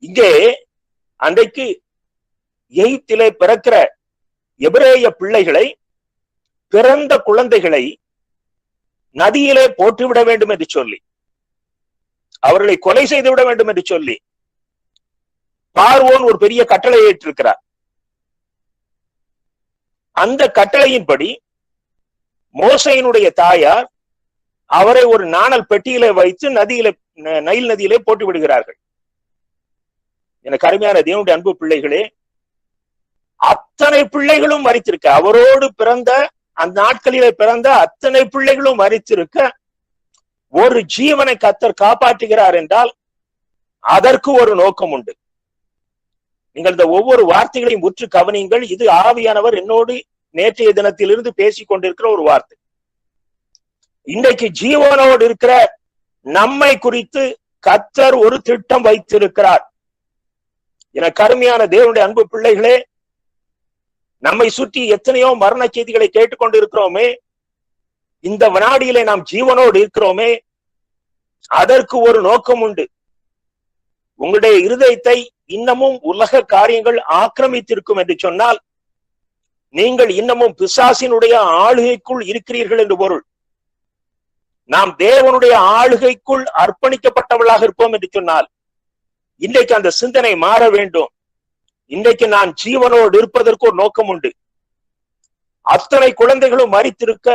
இங்கே அன்றைக்கு எகிப்திலே பிறக்கிற எபிரேய பிள்ளைகளை, பிறந்த குழந்தைகளை நதியிலே போட்டுவிட வேண்டும் என்று சொல்லி, அவர்களை கொலை செய்து விட வேண்டும் என்று சொல்லி பார்வோன் ஒரு பெரிய கட்டளையை ஏற்றிருக்கிறார். அந்த கட்டளையின்படி மோசையினுடைய தாயார் அவரை ஒரு நாணல் பெட்டியிலே வைத்து நைல் நதியிலே போட்டு விடுகிறார்கள். எனக்கு அருமையான தேவனுடைய அன்பு பிள்ளைகளே, அத்தனை பிள்ளைகளும் மரித்திருக்க, அவரோடு பிறந்த அந்த நாட்களிலே பிறந்த அத்தனை பிள்ளைகளும் மரித்திருக்க, ஒரு ஜீவனை கர்த்தர் காப்பாற்றுகிறார் என்றால் அதற்கு ஒரு நோக்கம் உண்டு. நீங்கள் இந்த ஒவ்வொரு வார்த்தைகளையும் உற்று கவனியுங்கள். இது ஆவியானவர் என்னோடு நேற்றைய தினத்திலிருந்து பேசிக் கொண்டிருக்கிற ஒரு வார்த்தை. இன்றைக்கு ஜீவனோடு இருக்கிற நம்மை குறித்து கர்த்தர் ஒரு திட்டம் வைத்திருக்கிறார். என கருமையான தேவனுடைய அன்பு பிள்ளைகளே, நம்மை சுற்றி எத்தனையோ மரண செய்திகளை கேட்டுக்கொண்டிருக்கிறோமே, இந்த வினாடியிலே நாம் ஜீவனோடு இருக்கிறோமே, அதற்கு ஒரு நோக்கம் உண்டு. உங்களுடைய இருதயத்தை இன்னமும் உலக காரியங்கள் ஆக்கிரமித்திருக்கும் என்று சொன்னால், நீங்கள் இன்னமும் பிசாசினுடைய ஆளுகைக்குள் இருக்கிறீர்கள் என்று பொருள். நாம் தேவனுடைய ஆளுகைக்குள் அர்ப்பணிக்கப்பட்டவர்களாக இருப்போம் என்று சொன்னால், இன்றைக்கு அந்த சிந்தனை மாற வேண்டும். இன்றைக்கு நான் ஜீவனோடு இருப்பதற்கு ஒரு நோக்கம் உண்டு. அத்தனை குழந்தைகளும் மரித்திருக்க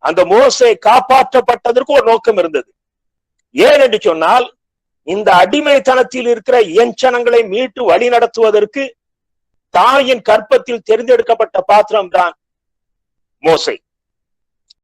அந்த மோசே காப்பாற்றப்பட்டதற்கு ஒரு நோக்கம் இருந்தது. ஏன் என்று சொன்னால், இந்த அடிமைத்தனத்தில் இருக்கிற எஞ்சனங்களை மீட்டு வழி நடத்துவதற்கு தாயின் கற்பத்தில் தெரிந்தெடுக்கப்பட்ட பாத்திரம் தான் மோசே.